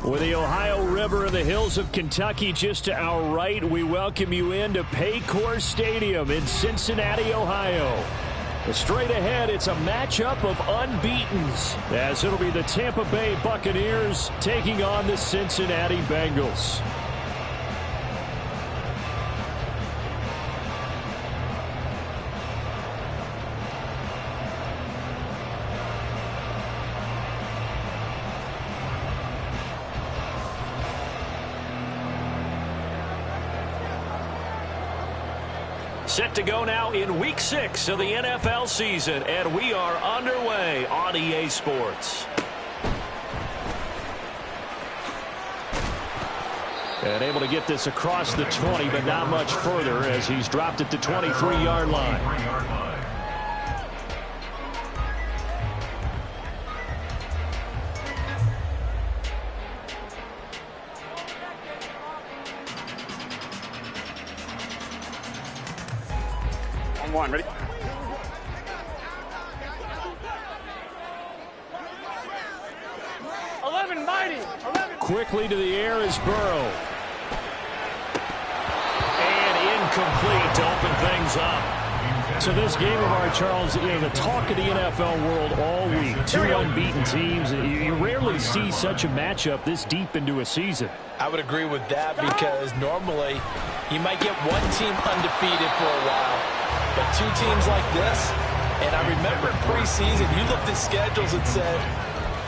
With the Ohio River and the hills of Kentucky just to our right, we welcome you into Paycor Stadium in Cincinnati, Ohio. Straight ahead, it's a matchup of unbeatens, as it'll be the Tampa Bay Buccaneers taking on the Cincinnati Bengals. Set to go now in Week 6 of the NFL season, and we are underway on EA Sports. And able to get this across the 20, but not much further as he's dropped it to 23-yard line. One, ready? Quickly to the air is Burrow. And incomplete to open things up. So this game of our, Charles, the talk of the NFL world all week. Two unbeaten teams. You rarely see such a matchup this deep into a season. I would agree with that because normally you might get one team undefeated for a while. But two teams like this, and I remember in preseason, you looked at schedules and said,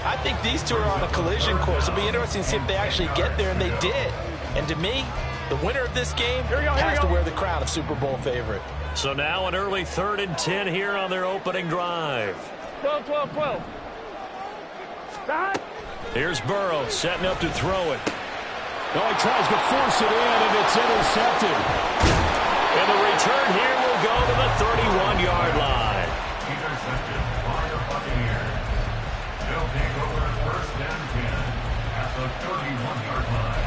I think these two are on a collision course. It'll be interesting to see if they actually get there, and they did. And to me, the winner of this game has to wear the crown of Super Bowl favorite. So now an early 3rd and 10 here on their opening drive. 12. Here's Burrow setting up to throw it. Oh, he tries to force it in, and it's intercepted. And the return here will go to the 31-yard line. Intercepted by the Buccaneers. They'll take over 1st and 10 at the 31-yard line.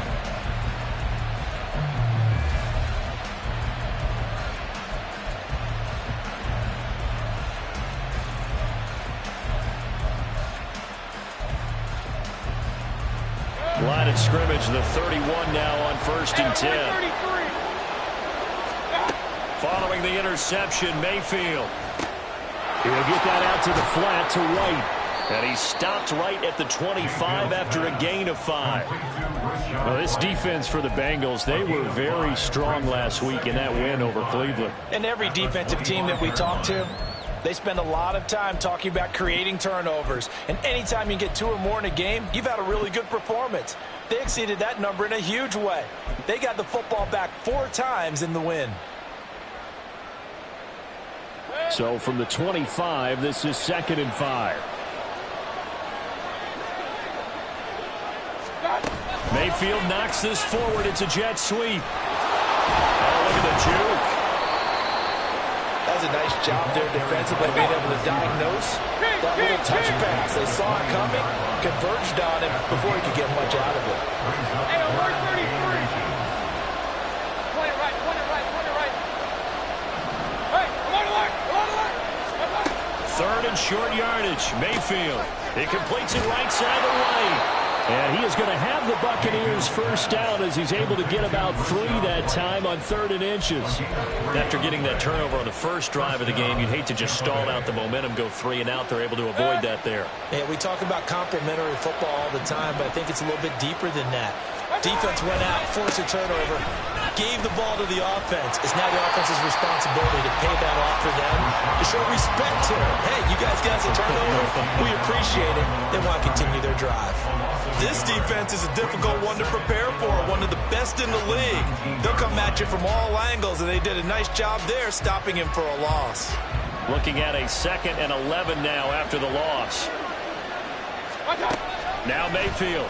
Line of scrimmage, the 31 now on 1st and 10. Following the interception, Mayfield. He will get that out to the flat to White. And he stopped right at the 25 after a gain of 5. Well, this defense for the Bengals, they were very strong last week in that win over Cleveland. And every defensive team that we talk to, they spend a lot of time talking about creating turnovers. And anytime you get 2 or more in a game, you've had a really good performance. They exceeded that number in a huge way. They got the football back 4 times in the win. So from the 25, this is 2nd and 5. Mayfield knocks this forward. It's a jet sweep. Oh, look at the juke. That's a nice job there defensively, being able to diagnose that little touch pass. They saw it coming, converged on it before he could get much out of it. Hey, alert 33. Point it right. Hey, I'm on alert. Third and short yardage. Mayfield. He completes it right side of the lane. And he is going to have the Buccaneers first down as he's able to get about 3 that time on 3rd and inches. After getting that turnover on the first drive of the game, you'd hate to just stall out the momentum, go 3 and out. They're able to avoid that there. Yeah, we talk about complementary football all the time, but I think it's a little bit deeper than that. Defense went out, forced a turnover, gave the ball to the offense. It's now the offense's responsibility to pay that off for them, to show respect to them. Hey, you guys got a turnover? We appreciate it. They want to continue their drive. This defense is a difficult one to prepare for, one of the best in the league. They'll come at you from all angles, and they did a nice job there stopping him for a loss. Looking at a 2nd and 11 now after the loss. Now Mayfield.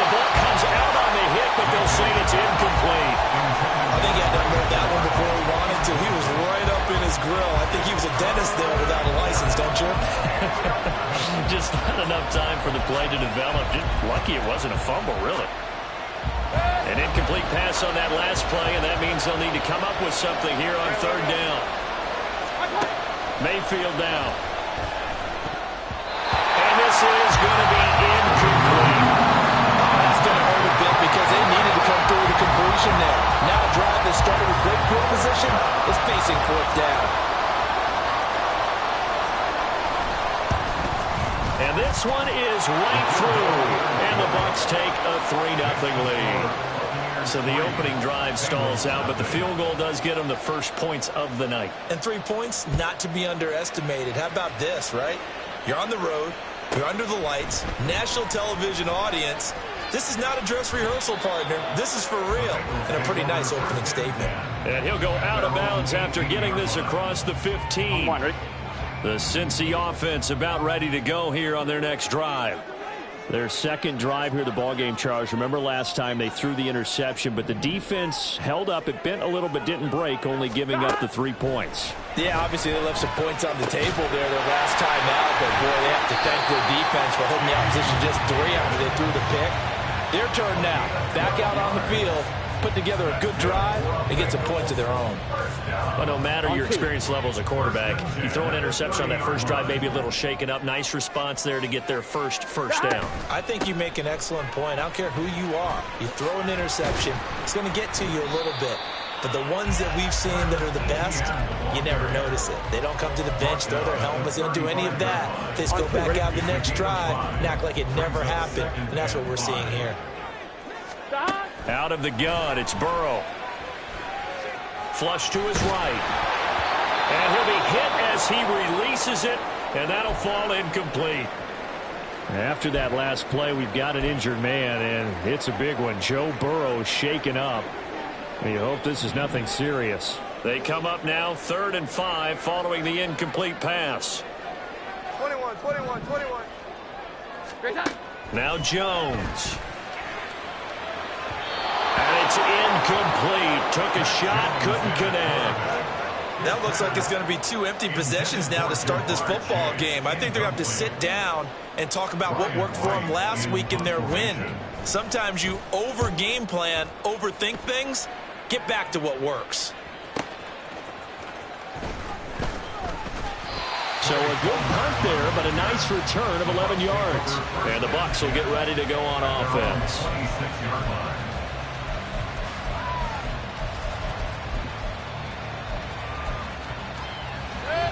The ball comes out on the hit, but they'll say it's incomplete. I think he had to move that one before he wanted to. He was right up in his grill. I think he was a dentist there without a license, don't you? Just not enough time for the play to develop. Just lucky it wasn't a fumble, really. An incomplete pass on that last play, and that means they'll need to come up with something here on 3rd down. Mayfield now. And this is going to be incomplete. Because they needed to come through the completion there. Now a drive that started with great field position is facing 4th down. And this one is right through. And the Bucs take a 3-0 lead. So the opening drive stalls out, but the field goal does get them the first points of the night. And 3 points, not to be underestimated. How about this, right? You're on the road. You're under the lights. National television audience. This is not a dress rehearsal, partner. This is for real. And a pretty nice opening statement. And he'll go out of bounds after getting this across the 15. The Cincy offense about ready to go here on their next drive. Their second drive here, the ballgame, Charles. Remember last time they threw the interception, but the defense held up. It bent a little but didn't break, only giving up the 3 points. Yeah, obviously they left some points on the table there their last time out, but boy, they have to thank their defense for holding the opposition just 3 after they threw the pick. Their turn now. Back out on the field, put together a good drive, and get some points of their own. But no matter your experience level as a quarterback, you throw an interception on that first drive, maybe a little shaken up. Nice response there to get their first down. I think you make an excellent point. I don't care who you are. You throw an interception, it's going to get to you a little bit. But the ones that we've seen that are the best, you never notice it. They don't come to the bench, throw their helmets, they don't do any of that. They just go back out the next drive and act like it never happened. And that's what we're seeing here. Out of the gun, it's Burrow. Flush to his right. And he'll be hit as he releases it, and that'll fall incomplete. After that last play, we've got an injured man, and it's a big one. Joe Burrow shaken up. You hope this is nothing serious. They come up now, 3rd and 5, following the incomplete pass. 21. Great time. Now Jones. And it's incomplete. Took a shot, couldn't connect. That looks like it's going to be 2 empty possessions now to start this football game. I think they're going to have to sit down and talk about what worked for them last week in their win. Sometimes you over-game plan, overthink things. Get back to what works. So a good punt there, but a nice return of 11 yards. And the Bucs will get ready to go on offense.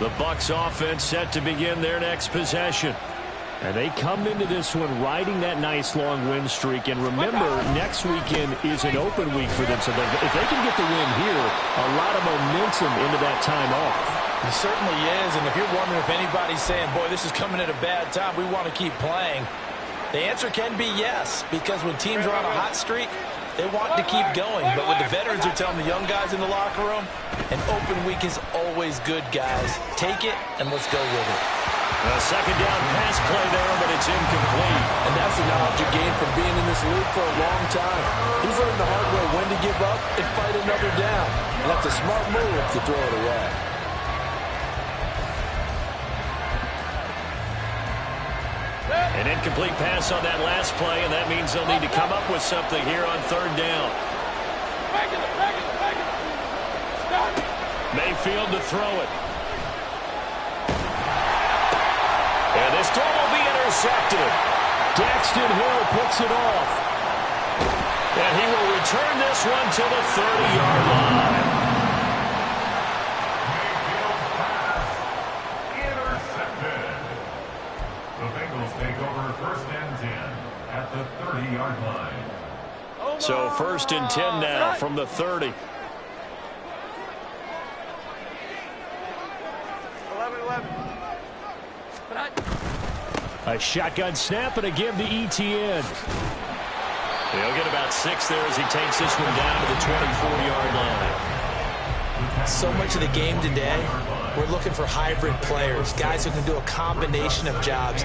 The Bucs offense set to begin their next possession. And they come into this one riding that nice long win streak. And remember, next weekend is an open week for them. So if they can get the win here, a lot of momentum into that time off. It certainly is. And if you're wondering if anybody's saying, boy, this is coming at a bad time, we want to keep playing, the answer can be yes. Because when teams are on a hot streak, they want to keep going. But what the veterans are telling the young guys in the locker room, an open week is always good, guys. Take it, and let's go with it. A second down pass play there, but it's incomplete. And that's the knowledge you gain from being in this league for a long time. He's learned the hard way when to give up and fight another down. And that's a smart move to throw it away. An incomplete pass on that last play, and that means they'll need to come up with something here on 3rd down. Mayfield to throw it. And this throw will be intercepted. Daxton Hill picks it off. And he will return this one to the 30-yard line. Mayfield's pass intercepted. The Bengals take over 1st and 10 at the 30-yard line. So 1st and 10 now from the 30. 11. A shotgun snap and a give to ETN. He'll get about 6 there as he takes this one down to the 24-yard line. So much of the game today, we're looking for hybrid players, guys who can do a combination of jobs.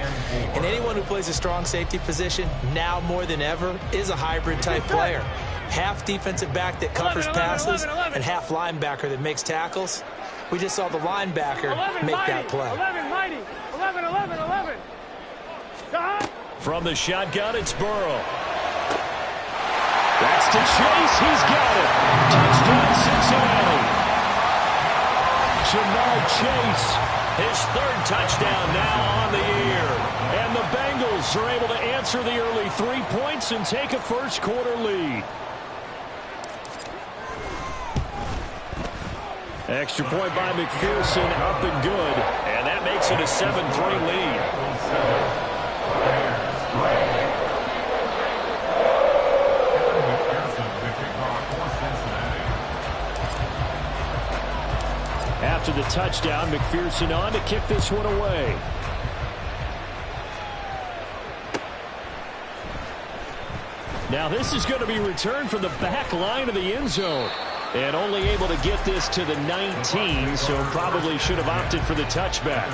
And anyone who plays a strong safety position, now more than ever, is a hybrid type player. Half defensive back that covers passes and half linebacker that makes tackles. We just saw the linebacker make that play. 11, mighty. 11. From the shotgun, it's Burrow. That's to Chase. He's got it. Touchdown, Cincinnati. Jamar Chase, his 3rd touchdown now on the year. And the Bengals are able to answer the early 3 points and take a first-quarter lead. Extra point by McPherson, up and good. And that makes it a 7-3 lead. After the touchdown, McPherson on to kick this one away. Now this is going to be returned from the back line of the end zone. And only able to get this to the 19, so probably should have opted for the touchback.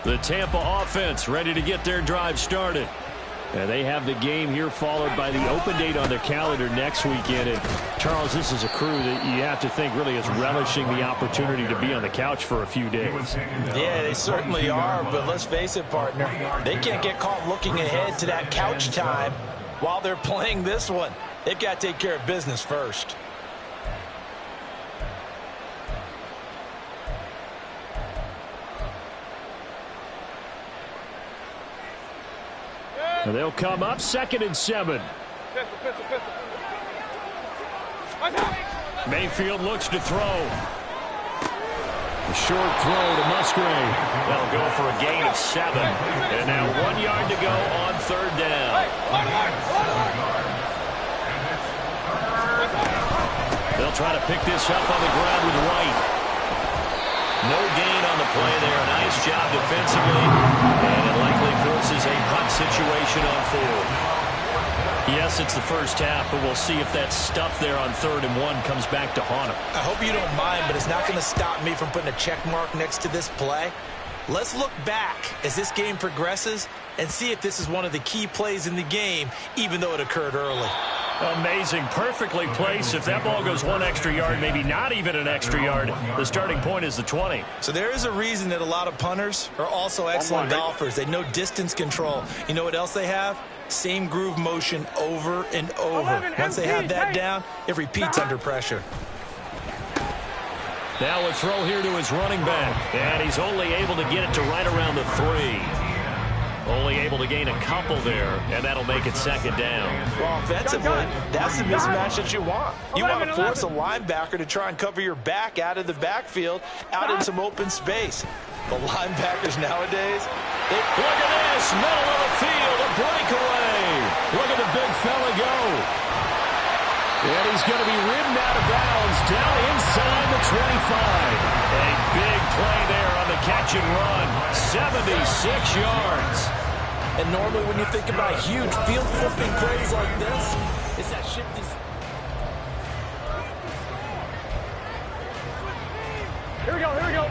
The Tampa offense ready to get their drive started. And they have the game here followed by the open date on their calendar next weekend. And Charles, this is a crew that you have to think really is relishing the opportunity to be on the couch for a few days. Yeah, they certainly are, but let's face it, partner. They can't get caught looking ahead to that couch time while they're playing this one. They've got to take care of business first. And they'll come up 2nd and 7. Mayfield looks to throw. A short throw to Musgrave. That'll go for a gain of 7. And now 1 yard to go on 3rd down. They'll try to pick this up on the ground with White. No gain on the play there. Nice job defensively. And it likely forces a punt situation on 4th. Yes, it's the first half, but we'll see if that stuff there on 3rd and 1 comes back to haunt him. I hope you don't mind, but it's not going to stop me from putting a check mark next to this play. Let's look back as this game progresses and see if this is one of the key plays in the game, even though it occurred early. Amazing. Perfectly placed. If that ball goes 1 extra yard, maybe not even an extra yard, the starting point is the 20. So there is a reason that a lot of punters are also excellent golfers. They know distance control. You know what else they have? Same groove motion over and over. Once they have that down, it repeats under pressure. Now a throw here to his running back. And he's only able to get it to right around the 3. Only able to gain a couple there, and that'll make it 2nd down. Well, offensively, that's the mismatch that you want. You want to force a linebacker to try and cover your back out of the backfield, out in some open space. The linebackers nowadays, look at this, middle of the field, a breakaway. Look at the big fella go. And he's going to be ridden out of bounds down inside the 25. A big play there on the catch and run. 76 yards. And normally when you think about huge field flipping plays like this, it's that shifty. Here we go. 11.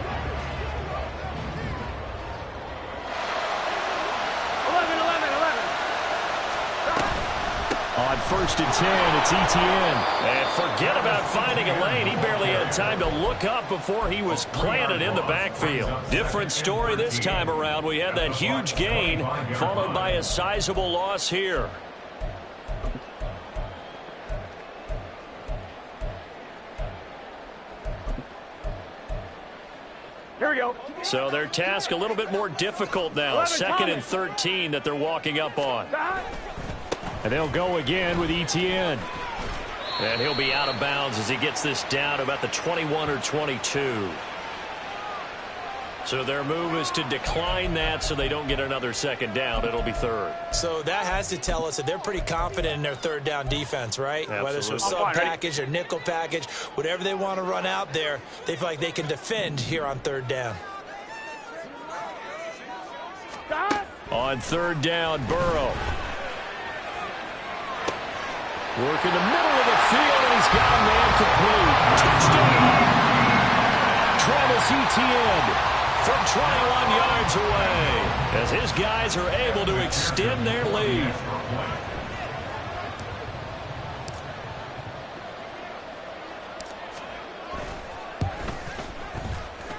On 1st and 10. It's Etienne. And forget about finding a lane. He barely had time to look up before he was planted in the backfield. Different story this time around. We had that huge gain followed by a sizable loss here. Here we go. So their task a little bit more difficult now. 2nd and 13 that they're walking up on. And they'll go again with Etienne. And he'll be out of bounds as he gets this down about the 21 or 22. So their move is to decline that so they don't get another 2nd down. It'll be 3rd. So that has to tell us that they're pretty confident in their 3rd down defense, right? Absolutely. Whether it's a sub package or nickel package, whatever they want to run out there, they feel like they can defend here on 3rd down. On 3rd down, Burrow. Work in the middle of the field, and he's got a man complete. Touchdown! Travis Etienne from 21 yards away as his guys are able to extend their lead.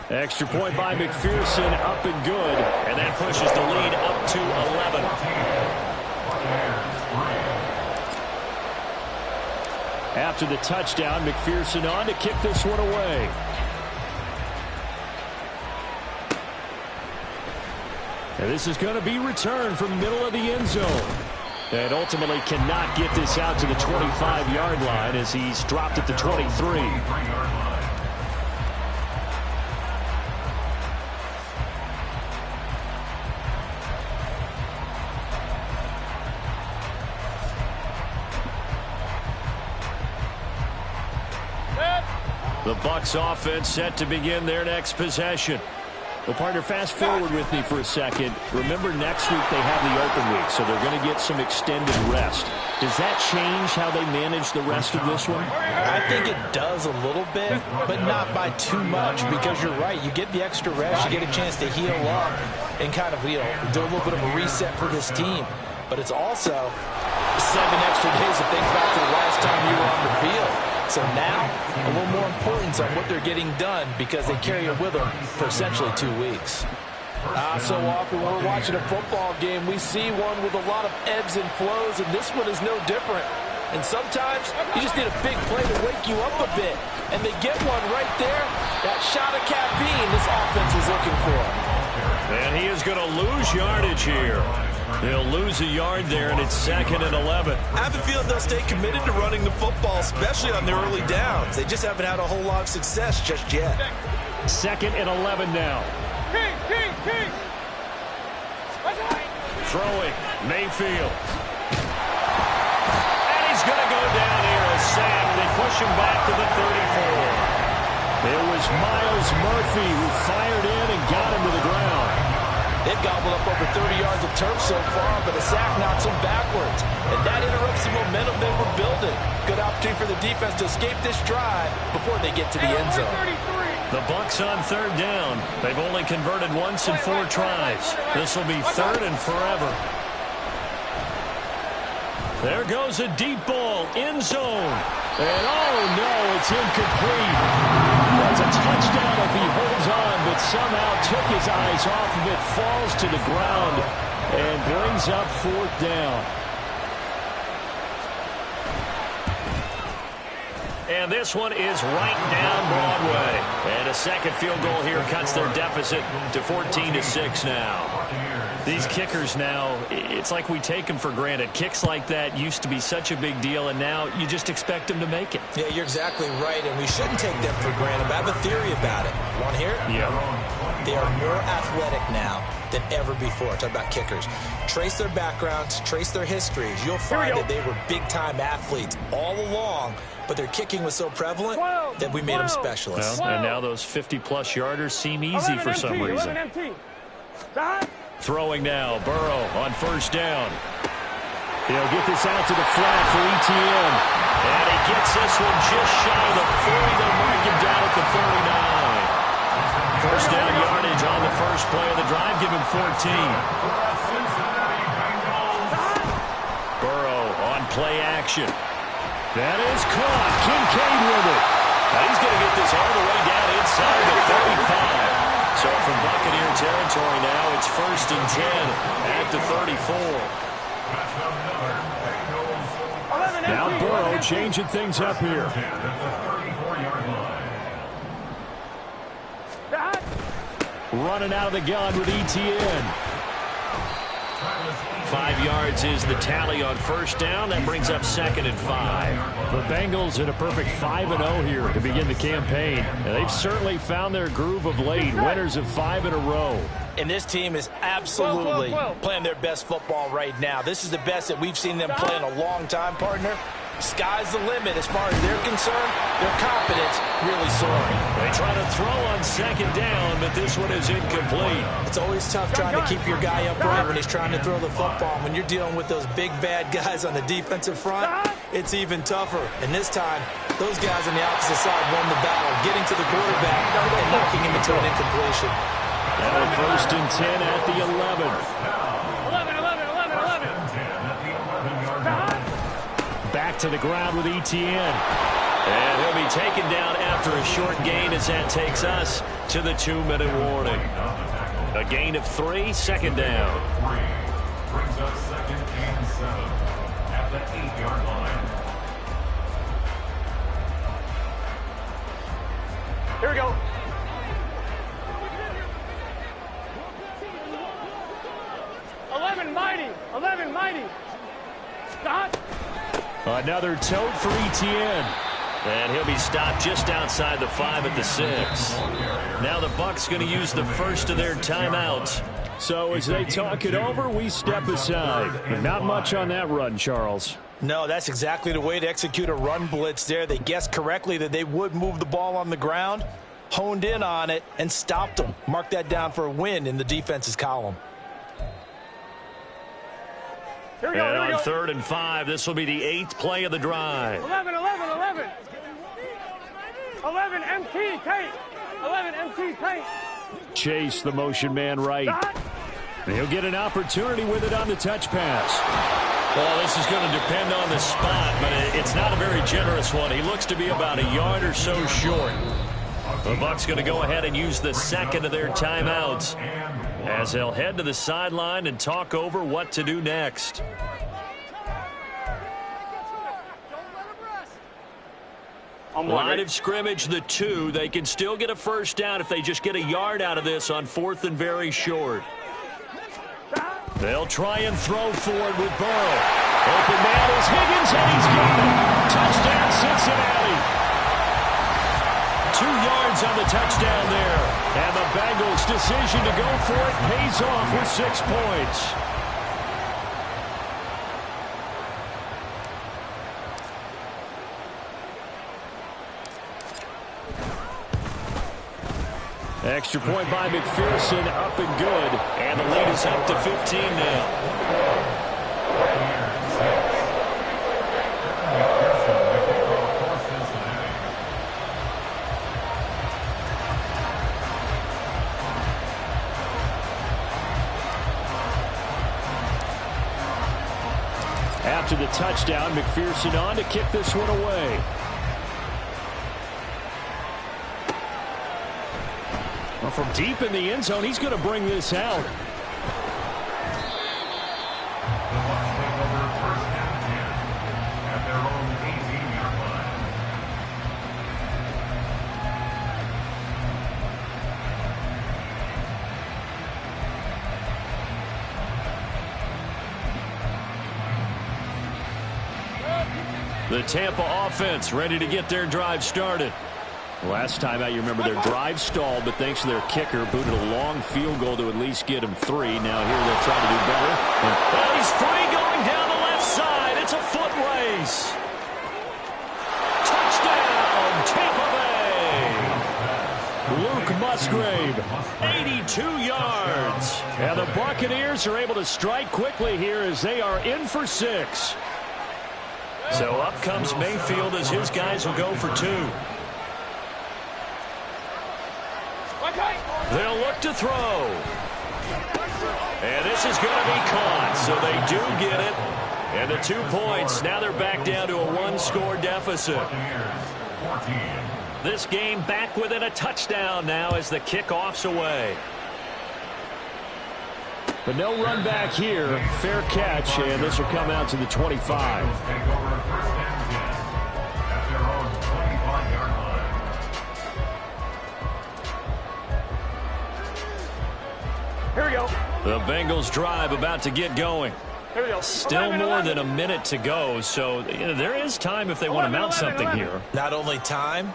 Extra point by McPherson, up and good, and that pushes the lead up to 11. After the touchdown, McPherson on to kick this one away. And this is going to be returned from the middle of the end zone. And ultimately cannot get this out to the 25-yard line as he's dropped at the 23. The Bucs offense set to begin their next possession. Well, partner, fast forward with me for a second. Remember, next week they have the open week, so they're going to get some extended rest. Does that change how they manage the rest of this one? I think it does a little bit, but not by too much, because you're right. You get the extra rest, you get a chance to heal up and kind of, do a little bit of a reset for this team. But it's also 7 extra days to think back to the last time you were on the field. So now, a little more importance on what they're getting done because they carry it with them for essentially 2 weeks. So often when we're watching a football game, we see one with a lot of ebbs and flows, and this one is no different. And sometimes you just need a big play to wake you up a bit. And they get one right there. That shot of caffeine this offense is looking for. And he is going to lose yardage here. They'll lose a yard there, and it's 2nd and 11. I have a feeling they'll stay committed to running the football, especially on their early downs. They just haven't had a whole lot of success just yet. 2nd and 11 now. King. Throwing, Mayfield. And he's going to go down here, a sack. They push him back to the 34. It was Myles Murphy who fired in and got him to the ground. They've gobbled up over 30 yards of turf so far, but a sack knocks them backwards. And that interrupts the momentum they were building. Good opportunity for the defense to escape this drive before they get to the end zone. The Bucs on 3rd down. They've only converted once in 4 tries. This will be 3rd and forever. There goes a deep ball, end zone. And oh no, it's incomplete. That's a touchdown if he holds on, but somehow took his eyes off of it, falls to the ground, and brings up 4th down. And this one is right down Broadway. And a second field goal here cuts their deficit to 14-6 now. These kickers now, it's like we take them for granted. Kicks like that used to be such a big deal, and now you just expect them to make it. Yeah, you're exactly right, and we shouldn't take them for granted. But I have a theory about it. Want to hear it? Yeah. They are more athletic now than ever before. Talk about kickers. Trace their backgrounds, trace their histories. You'll find that they were big-time athletes all along, but their kicking was so prevalent that we made them specialists. Well, and now those 50-plus yarders seem easy for some reason. Throwing now, Burrow on 1st down. He'll get this out to the flat for Etienne. And he gets this one just shy of the 40. They'll mark him down at the 39. 1st down yardage on the first play of the drive. Give him 14. Burrow on play action. That is caught. Kincaid with it. Now he's going to get this all the way down inside the 35. So from Buccaneer territory now, it's 1st and 10 at the 34. Now Burrow changing things up here. Running out of the gun with ETN. 5 yards is the tally on first down. That brings up 2nd and 5. The Bengals in a perfect 5-0 here to begin the campaign. And they've certainly found their groove of late. Winners of 5 in a row. And this team is absolutely playing their best football right now. This is the best that we've seen them play in a long time, partner. Sky's the limit as far as they're concerned. Their confidence really soaring. They try to throw on 2nd down, but this one is incomplete. It's always tough trying to keep your guy upright when he's trying to throw the football. When you're dealing with those big, bad guys on the defensive front, it's even tougher. And this time, those guys on the opposite side won the battle, getting to the quarterback and knocking him into an incompletion. Now 1st and 10 at the 11. Back to the ground with ETN. And he'll be taken down after a short gain as that takes us to the 2-minute warning. A gain of 3, 2nd down. Brings up 2nd and 7 at the 8-yard line. Here we go. Mighty. Stop. Another tote for ETN. And he'll be stopped just outside the 5 at the 6. Now the Bucs going to use the first of their timeouts. So as they talk it over, we step aside. But not much on that run, Charles. No, that's exactly the way to execute a run blitz there. They guessed correctly that they would move the ball on the ground, honed in on it, and stopped them. Mark that down for a win in the defense's column. Here we go, and on 3rd and 5, this will be the 8th play of the drive. 11, MT, tight. 11, MT, tight. Chase the motion man right. And he'll get an opportunity with it on the touch pass. Well, this is going to depend on the spot, but it's not a very generous one. He looks to be about a yard or so short. The Bucs going to go ahead and use the second of their timeouts as they'll head to the sideline and talk over what to do next. Line of scrimmage, the 2. They can still get a first down if they just get a yard out of this on 4th and very short. They'll try and throw forward with Burrow. Open man is Higgins, and he's got it. Touchdown, Cincinnati. 2 yards on the touchdown there. And the Bengals' decision to go for it pays off with 6 points. Extra point by McPherson, up and good. And the lead is up to 15 now. After the touchdown, McPherson on to kick this one away. Well, from deep in the end zone, he's going to bring this out. The Bucs take over 1st and 10 at their own 18-yard line. The Tampa offense ready to get their drive started. Last time out, you remember their drive stalled, but thanks to their kicker, booted a long field goal to at least get them 3. Now here they'll try to do better. Well, he's free going down the left side. It's a foot race. Touchdown, Tampa Bay. Luke Musgrave, 82 yards. And the Buccaneers are able to strike quickly here as they are in for 6. So up comes Mayfield as his guys will go for 2. They'll look to throw. And this is going to be caught, so they do get it. And the 2 points, now they're back down to a 1-score deficit. This game back within a touchdown now as the kickoff's away. But no run back here. Fair catch, and this will come out to the 25. Here we go. The Bengals drive about to get going. Here we go. Still more than a minute to go, so there is time if they want to mount something here. Not only time,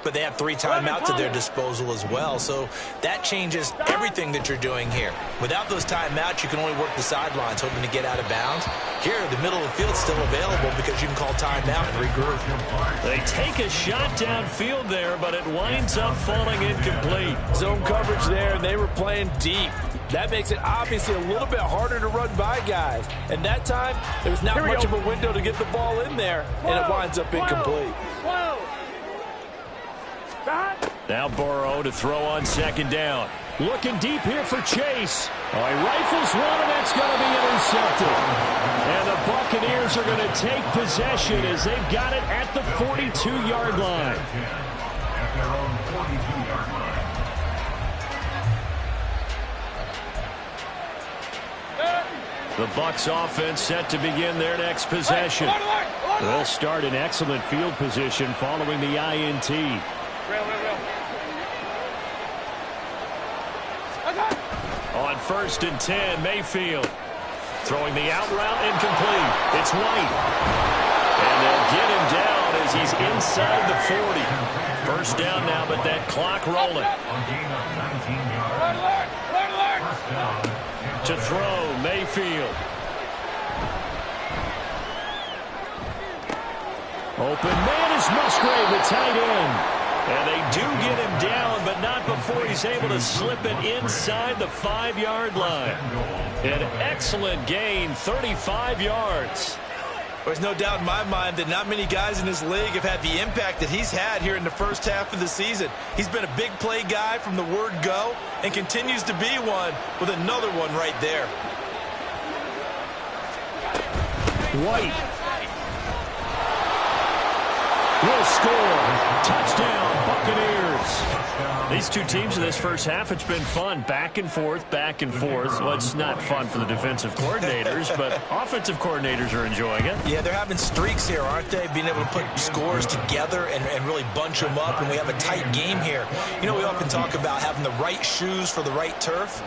but they have 3 timeouts at their disposal as well. So that changes everything that you're doing here. Without those timeouts, you can only work the sidelines, hoping to get out of bounds. Here, the middle of the field is still available because you can call timeout and regroup. They take a shot downfield there, but it winds up falling incomplete. Zone coverage there, and they were playing deep. That makes it obviously a little bit harder to run by guys. And that time, there was not much of a window to get the ball in there, and it winds up incomplete. Now Burrow to throw on 2nd down. Looking deep here for Chase. Oh, he rifles one, and that's going to be intercepted. And the Buccaneers are going to take possession as they've got it at the 42-yard line. At their own 42-yard line. The Bucs offense set to begin their next possession. They'll start in excellent field position following the INT. On 1st and 10, Mayfield. Throwing the out route, incomplete. It's White. And they'll get him down as he's inside the 40. 1st down now, but that clock rolling. To throw, Mayfield. Open man is Musgrave, the tight end. And they do get him down, but not before he's able to slip it inside the 5-yard line. An excellent gain, 35 yards. There's no doubt in my mind that not many guys in this league have had the impact that he's had here in the first half of the season. He's been a big play guy from the word go and continues to be one with another one right there. White will score. Touchdown, Buccaneers. These 2 teams in this first half, it's been fun. Back and forth, back and forth. Well, it's not fun for the defensive coordinators, but offensive coordinators are enjoying it. Yeah, they're having streaks here, aren't they? Being able to put scores together and really bunch them up, and we have a tight game here. You know, we often talk about having the right shoes for the right turf.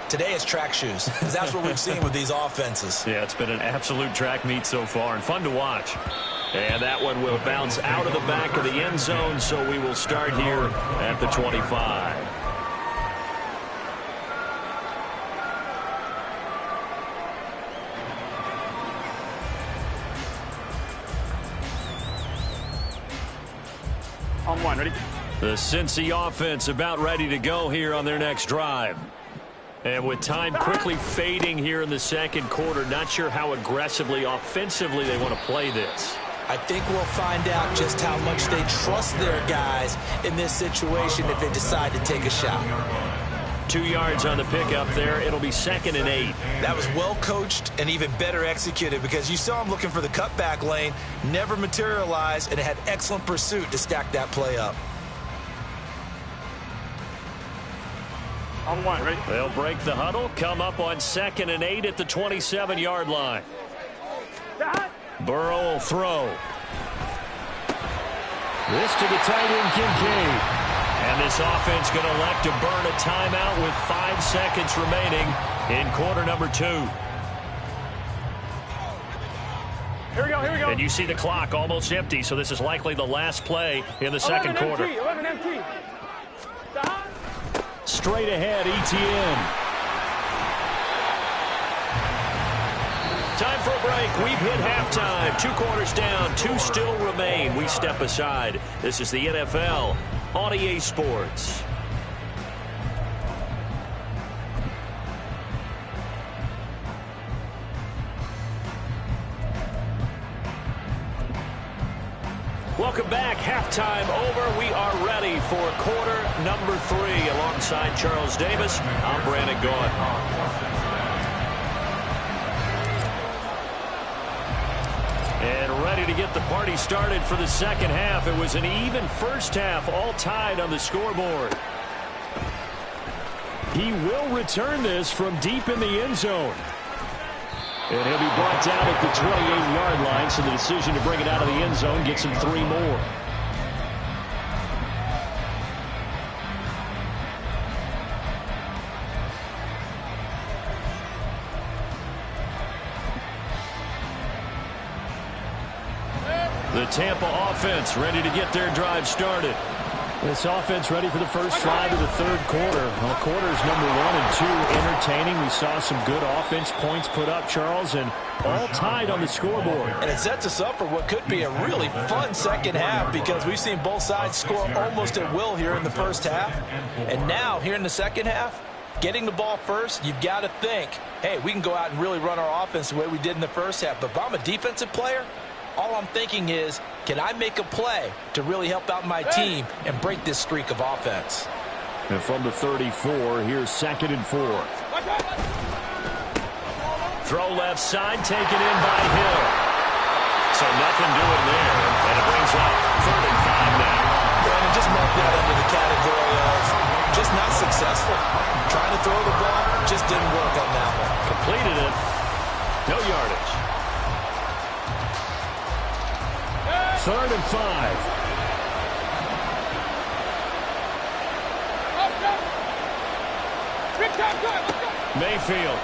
Today it's track shoes, because that's what we've seen with these offenses. Yeah, it's been an absolute track meet so far, and fun to watch. And that one will bounce out of the back of the end zone, so we will start here at the 25. On 1, ready? The Cincy offense about ready to go here on their next drive. And with time quickly fading here in the 2nd quarter, not sure how aggressively, offensively they want to play this. I think we'll find out just how much they trust their guys in this situation if they decide to take a shot. 2 yards on the pickup there. It'll be 2nd and 8. That was well coached and even better executed because you saw him looking for the cutback lane, never materialized, and had excellent pursuit to stack that play up. On 1, ready? They'll break the huddle, come up on 2nd and 8 at the 27-yard line. Burrow will throw. This to the tight end, Kincaid. And this offense going to elect to burn a timeout with 5 seconds remaining in quarter number 2. Here we go, here we go. And you see the clock almost empty, so this is likely the last play in the 2nd quarter. 11 MT. Straight ahead, ETN. Time for a break. We've hit halftime. 2 quarters down, 2 still remain. We step aside. This is the NFL on EA Sports. Welcome back. Halftime over. We are ready for quarter number 3. Alongside Charles Davis, I'm Brandon Gaughan. to get the party started for the second half. It was an even first half, all tied on the scoreboard. He will return this from deep in the end zone. And he'll be brought down at the 28-yard line, so the decision to bring it out of the end zone gets him 3 more. The Tampa offense ready to get their drive started. This offense ready for the first drive of the third quarter. Well, quarters number 1 and 2 entertaining. We saw some good offense points put up, Charles, and all tied on the scoreboard. And it sets us up for what could be a really fun second half because we've seen both sides score almost at will here in the first half. And now, here in the second half, getting the ball first, you've got to think, hey, we can go out and really run our offense the way we did in the first half. But if I'm a defensive player, all I'm thinking is, can I make a play to really help out my team and break this streak of offense? And from the 34, here's 2nd and 4. Throw left side, taken in by Hill. So nothing doing there, and it brings up 3rd and 5 now. And just mark that under the category of just not successful. Trying to throw the ball, just didn't work on that one. Completed it. No yardage. 3rd and 5. Mayfield.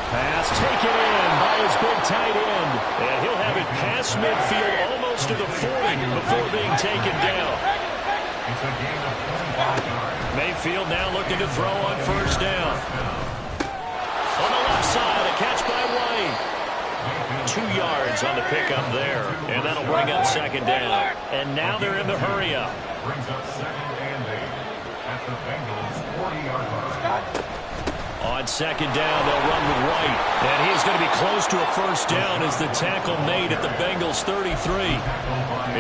Pass taken in by his big tight end. And he'll have it past midfield almost to the 40 before being taken down. Mayfield now looking to throw on first down. On the left side, a catch by White. 2 yards on the pickup there. And that'll bring up 2nd down. And now they're in the hurry-up. Brings up 2nd and 8 at the Bengals' 40-yard line. On 2nd down, they'll run with White. And he's going to be close to a first down as the tackle made at the Bengals' 33.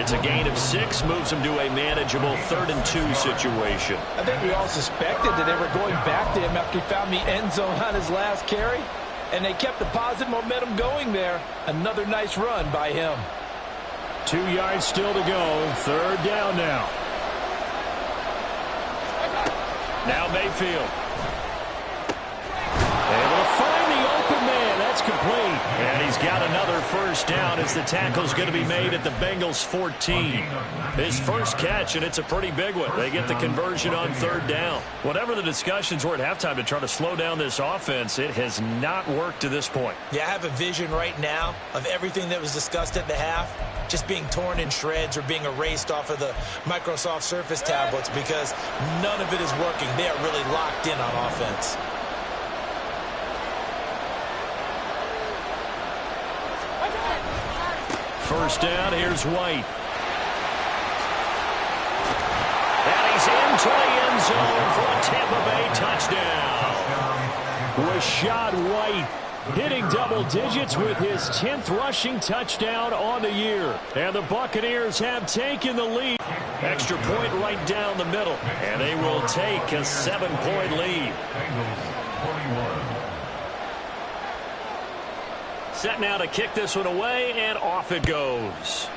It's a gain of 6, moves them to a manageable 3rd and 2 situation. I think we all suspected that they were going back to him after he found the end zone on his last carry. And they kept the positive momentum going there. Another nice run by him. 2 yards still to go. 3rd down now. Now Mayfield. Able to find the open man. That's complete. And he's got another first down as the tackle's going to be made at the Bengals' 14. His first catch, and it's a pretty big one. They get the conversion on 3rd down. Whatever the discussions were at halftime to try to slow down this offense, it has not worked to this point. Yeah, I have a vision right now of everything that was discussed at the half just being torn in shreds or being erased off of the Microsoft Surface tablets because none of it is working. They are really locked in on offense. First down, here's White. And he's into the end zone for a Tampa Bay touchdown. Rashad White hitting double digits with his 10th rushing touchdown on the year. And the Buccaneers have taken the lead. Extra point right down the middle. And they will take a 7-point lead. Set now to kick this one away, and off it goes.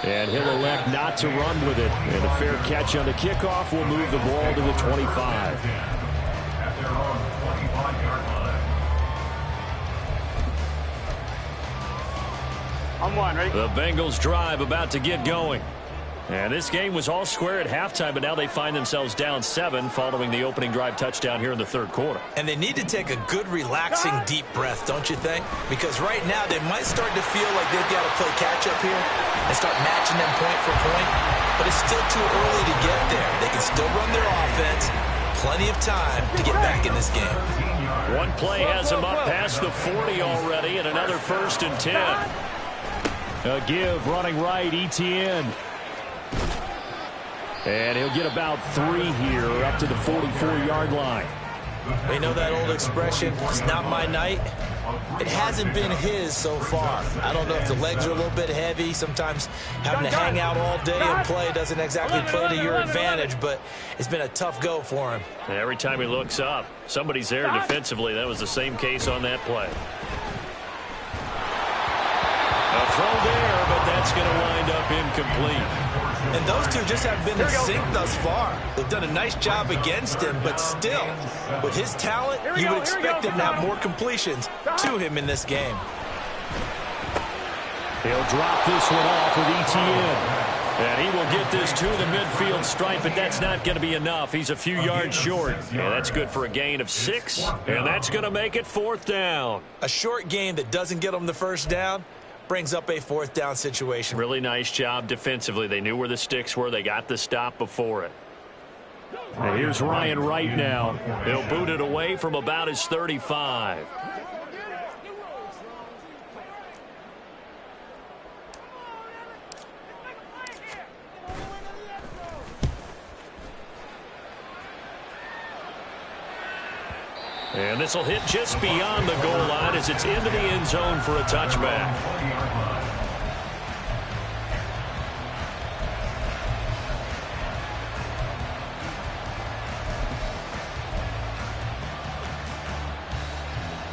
And he'll elect not to run with it. And a fair catch on the kickoff will move the ball to the 25. At their own 25-yard line. I'm one, ready? The Bengals drive about to get going. And this game was all square at halftime, but now they find themselves down 7 following the opening drive touchdown here in the 3rd quarter. And they need to take a good, relaxing, deep breath, don't you think? Because right now they might start to feel like they've got to play catch-up here and start matching them point for point. But it's still too early to get there. They can still run their offense. Plenty of time to get back in this game. One play has him up past the 40 already, and another 1st and 10. A give running right, Etienne. And he'll get about 3 here up to the 44-yard line. You know that old expression, it's not my night? It hasn't been his so far. I don't know if the legs are a little bit heavy. Sometimes having to hang out all day and play doesn't exactly play to your advantage, but it's been a tough go for him. And every time he looks up, somebody's there defensively. That was the same case on that play. A throw there, but that's going to wind up incomplete. And those two just haven't been in sync thus far. They've done a nice job against him, but still, with his talent, you would expect him to have more completions to him in this game. He'll drop this one off with ETN. And he will get this to the midfield stripe, but that's not going to be enough. He's a few yards short. And that's good for a gain of 6, and that's going to make it 4th down. A short gain that doesn't get him the first down brings up a 4th down situation. Really nice job defensively. They knew where the sticks were. They got the stop before it. And here's Ryan Wright now. He'll boot it away from about his 35. And this will hit just beyond the goal line as it's into the end zone for a touchback.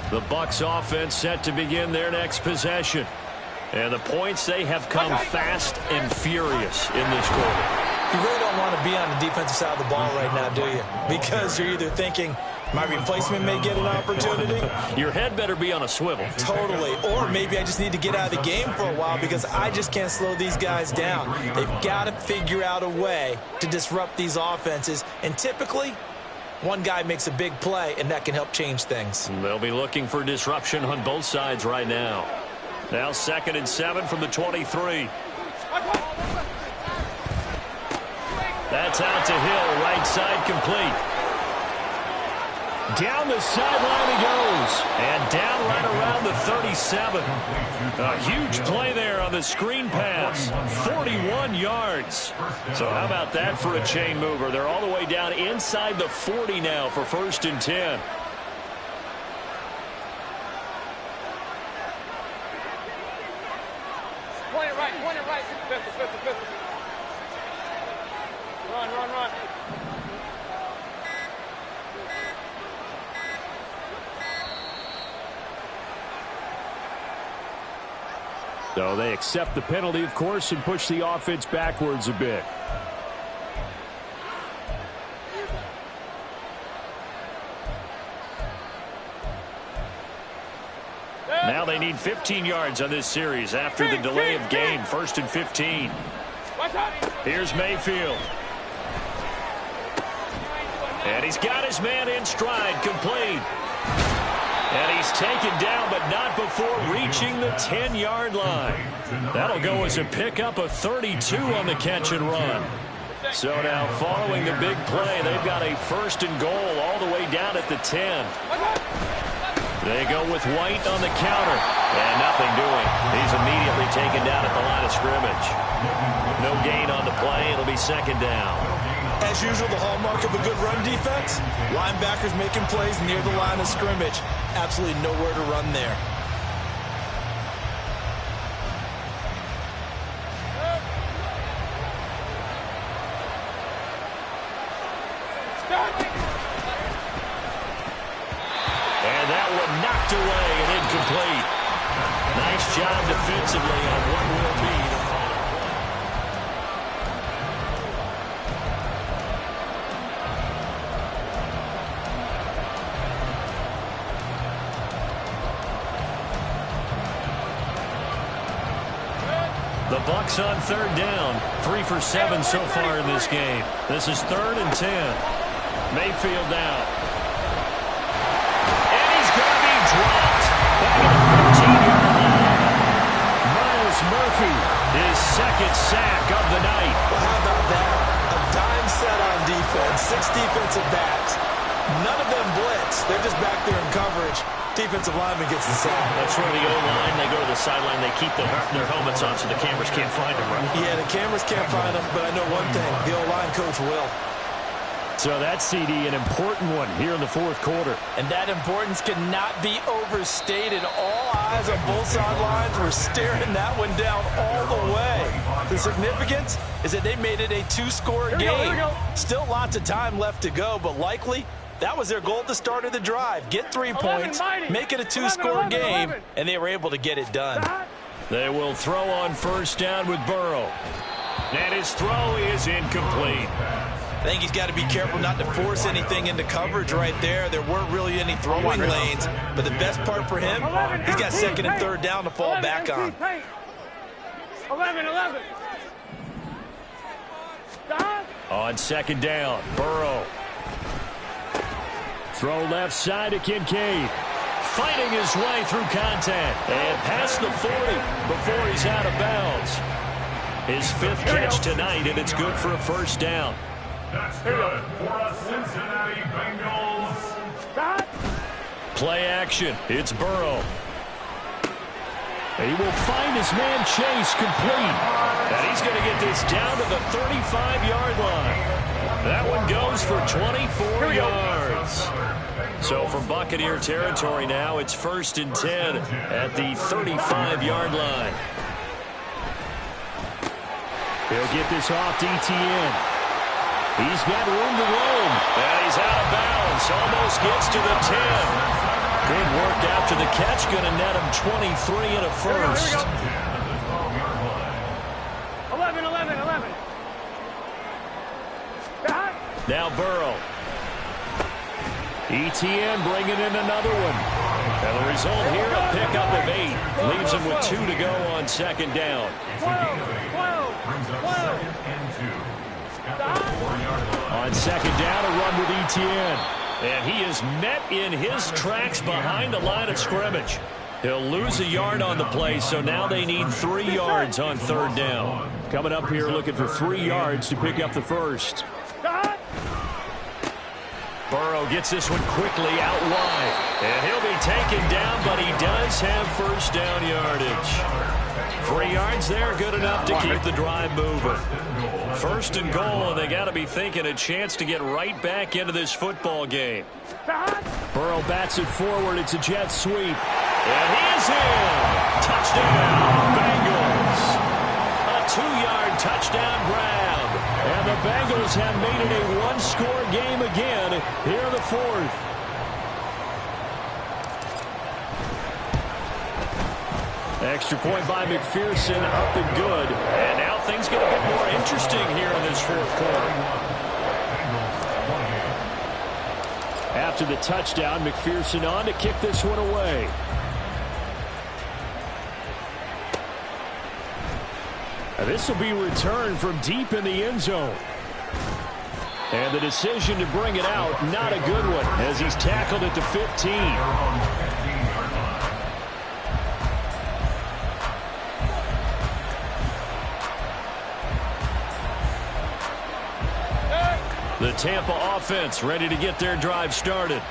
The Bucs offense set to begin their next possession. And the points, they have come fast and furious in this quarter. You really don't want to be on the defensive side of the ball right now, do you? Because you're either thinking, my replacement may get an opportunity. Your head better be on a swivel. Totally. Or maybe I just need to get out of the game for a while because I just can't slow these guys down. They've got to figure out a way to disrupt these offenses. And typically, one guy makes a big play, and that can help change things. They'll be looking for disruption on both sides right now. Now 2nd and 7 from the 23. That's out to Hill, right side complete. Down the sideline he goes. And down right around the 37. A huge play there on the screen pass. 41 yards. So how about that for a chain mover? They're all the way down inside the 40 now for 1st and 10. Point it right. Fifth. Run. So they accept the penalty, of course, and push the offense backwards a bit. Now they need 15 yards on this series after the delay of game. 1st and 15. Here's Mayfield. And he's got his man in stride, complete. And he's taken down, but not before reaching the 10-yard line. That'll go as a pickup of 32 on the catch and run. So now following the big play, they've got a 1st and goal all the way down at the 10. They go with White on the counter. And nothing doing. He's immediately taken down at the line of scrimmage. No gain on the play. It'll be 2nd down. As usual, the hallmark of a good run defense, linebackers making plays near the line of scrimmage. Absolutely nowhere to run there. And that one knocked away and incomplete. Nice job defensively on what will be the final. The Bucs on 3rd down. 3 for 7 so far in this game. This is 3rd and 10. Mayfield now. And he's going to be dropped. Back at the 15-yard line. Miles Murphy, his 2nd sack of the night. Well, how about that? A dime set on defense. 6 defensive backs. None of them blitz. They're just back there in coverage. Defensive lineman gets the sack. That's where the O-line, they go to the sideline, they keep their helmets on so the cameras can't find them, right? Yeah, the cameras can't find them, but I know one thing. The O-line coach will. So that CD, an important one here in the fourth quarter. And that importance cannot be overstated. All eyes on both sidelines were staring that one down all the way. The significance is that they made it a two-score game. Still lots of time left to go, but likely that was their goal at the start of the drive. Get 3 points, make it a two-score game, and they were able to get it done. They will throw on first down with Burrow. And his throw is incomplete. I think he's got to be careful not to force anything into coverage right there. There weren't really any throwing lanes, but the best part for him, he's got second and third down to fall back on. 11. On second down, Burrow. Throw left side to Kincaid. Fighting his way through contact. And past the 40 before he's out of bounds. His fifth catch tonight, and it's good for a first down. That's good for a Cincinnati Bengals. Play action. It's Burrow. He will find his man Chase complete. And he's going to get this down to the 35-yard line. That one goes for 24 yards. So from Buccaneer territory now, it's 1st and 10 at the 35-yard line. He'll get this off to Etienne. He's got room to roam. And he's out of bounds. Almost gets to the 10. Good work after the catch. Going to net him 23 and a first. 11. Now Burrow. Etienne bringing in another one. And the result here, a pickup of 8. Leaves him with 2 to go on second down. 12. On second down, a run with Etienne. And he is met in his tracks behind the line of scrimmage. He'll lose a yard on the play, so now they need 3 yards on third down. Coming up here looking for 3 yards to pick up the first. Burrow gets this one quickly out wide. And he'll be taken down, but he does have first down yardage. 3 yards there, good enough to keep the drive moving. First and goal, and they got to be thinking a chance to get right back into this football game. Burrow bats it forward. It's a jet sweep. And he is in. Touchdown, Bengals. A 2-yard touchdown grab. And the Bengals have made it a one-score game again here in the fourth. Extra point by McPherson, up and good. And now things get a bit more interesting here in this fourth quarter. After the touchdown, McPherson on to kick this one away. And this will be returned from deep in the end zone. And the decision to bring it out, not a good one, as he's tackled at the 15. The Tampa offense ready to get their drive started.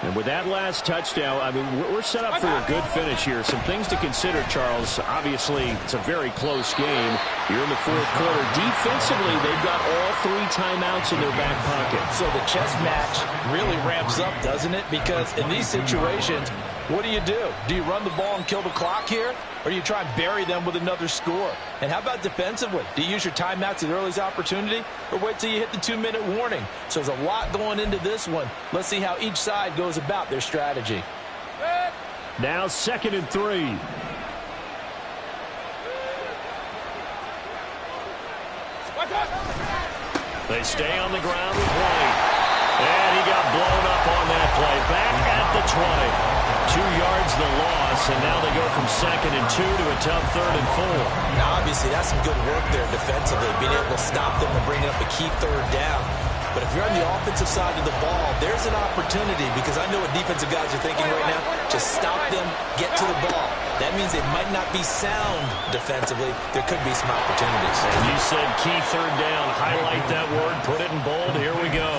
And with that last touchdown, I mean, we're set up for a good finish here. Some things to consider, Charles. Obviously, it's a very close game. You're in the fourth quarter. Defensively, they've got all 3 timeouts in their back pocket. So the chess match really ramps up, doesn't it? Because in these situations, what do? Do you run the ball and kill the clock here? Or do you try and bury them with another score? And how about defensively? Do you use your timeouts at earliest opportunity? Or wait till you hit the 2-minute warning? So there's a lot going into this one. Let's see how each side goes about their strategy. Now 2nd and 3. They stay on the ground with White. And he got blown up on that play. Back at the 20. 2 yards the loss, and now they go from 2nd and 2 to a tough 3rd and 4. Now, obviously, that's some good work there defensively, being able to stop them and bring up a key 3rd down. But if you're on the offensive side of the ball, there's an opportunity, because I know what defensive guys are thinking right now. Just stop them, get to the ball. That means they might not be sound defensively. There could be some opportunities. And you said key 3rd down. Highlight that word, put it in bold. Here we go.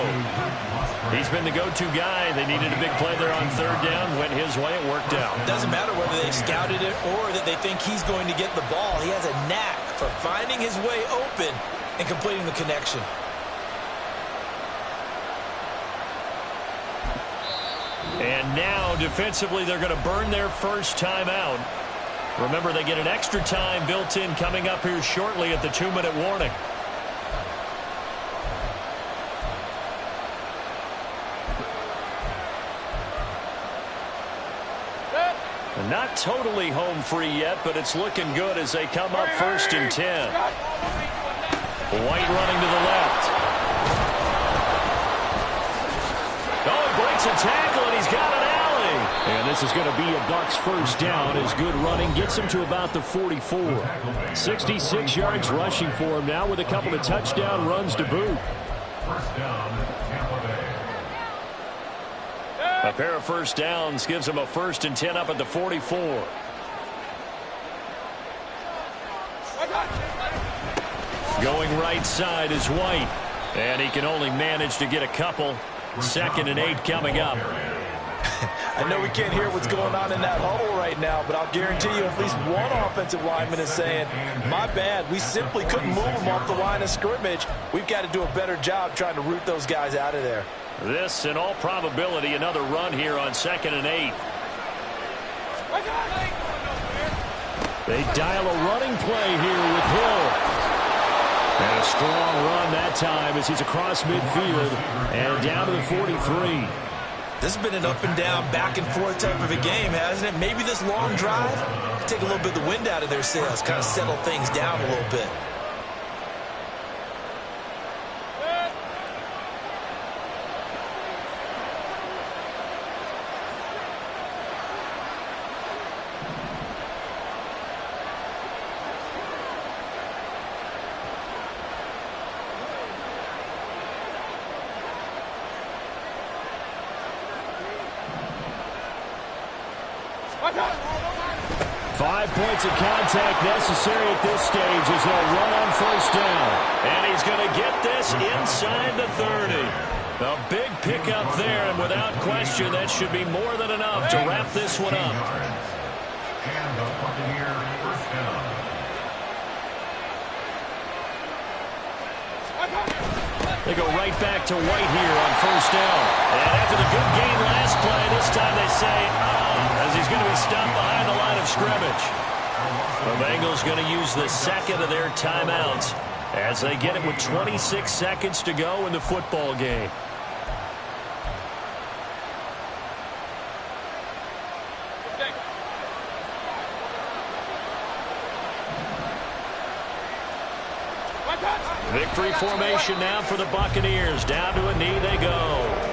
He's been the go-to guy. They needed a big play there on 3rd down. Went his way. It worked out. Doesn't matter whether they scouted it or that they think he's going to get the ball. He has a knack for finding his way open and completing the connection. And now, defensively, they're going to burn their first timeout. Remember, they get an extra time built in coming up here shortly at the 2-minute warning. Not totally home free yet, but it's looking good as they come up 1st and 10. White running to the left. Oh, he breaks a tackle, and he's got an alley. And this is going to be a Bucs first down as good running gets him to about the 44. 66 yards rushing for him now with a couple of touchdown runs to boot. First down, Tampa Bay. A pair of first downs gives him a 1st and 10 up at the 44. Going right side is White. And he can only manage to get a couple. 2nd and 8 coming up. I know we can't hear what's going on in that huddle right now, but I'll guarantee you at least one offensive lineman is saying, my bad, we simply couldn't move them off the line of scrimmage. We've got to do a better job trying to root those guys out of there. This, in all probability, another run here on 2nd and 8. They dial a running play here with Hill. And a strong run that time as he's across midfield and down to the 43. This has been an up and down, back and forth type of a game, hasn't it? Maybe this long drive take a little bit of the wind out of their sails, kind of settle things down a little bit. Five points of contact necessary at this stage as they'll run on first down. And he's going to get this inside the 30. A big pickup there, and without question, that should be more than enough to wrap this one up. And the Buccaneers first down. They go right back to White here on first down. And after the good game last play, this time they say, as he's going to be stopped behind the line of scrimmage. The Bengals going to use the 2nd of their timeouts as they get it with 26 seconds to go in the football game. Victory formation now for the Buccaneers. Down to a knee they go.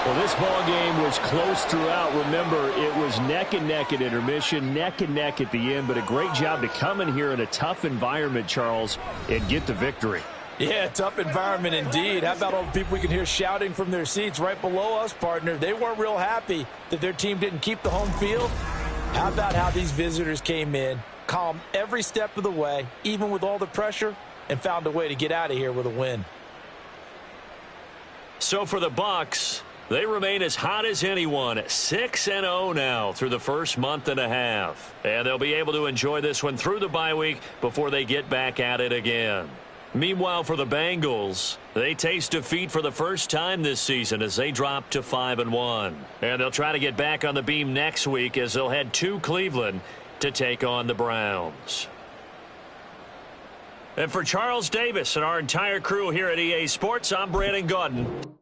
Well, this ball game was close throughout. Remember, it was neck and neck at intermission, neck and neck at the end, but a great job to come in here in a tough environment, Charles, and get the victory. Yeah, tough environment indeed. How about all the people we can hear shouting from their seats right below us, partner? They weren't real happy that their team didn't keep the home field. How about how these visitors came in, calm every step of the way, even with all the pressure, and found a way to get out of here with a win. So for the Bucs, they remain as hot as anyone, 6-0 now through the first month and a half. And they'll be able to enjoy this one through the bye week before they get back at it again. Meanwhile, for the Bengals, they taste defeat for the first time this season as they drop to 5-1. And they'll try to get back on the beam next week as they'll head to Cleveland to take on the Browns. And for Charles Davis and our entire crew here at EA Sports, I'm Brandon Gaudin.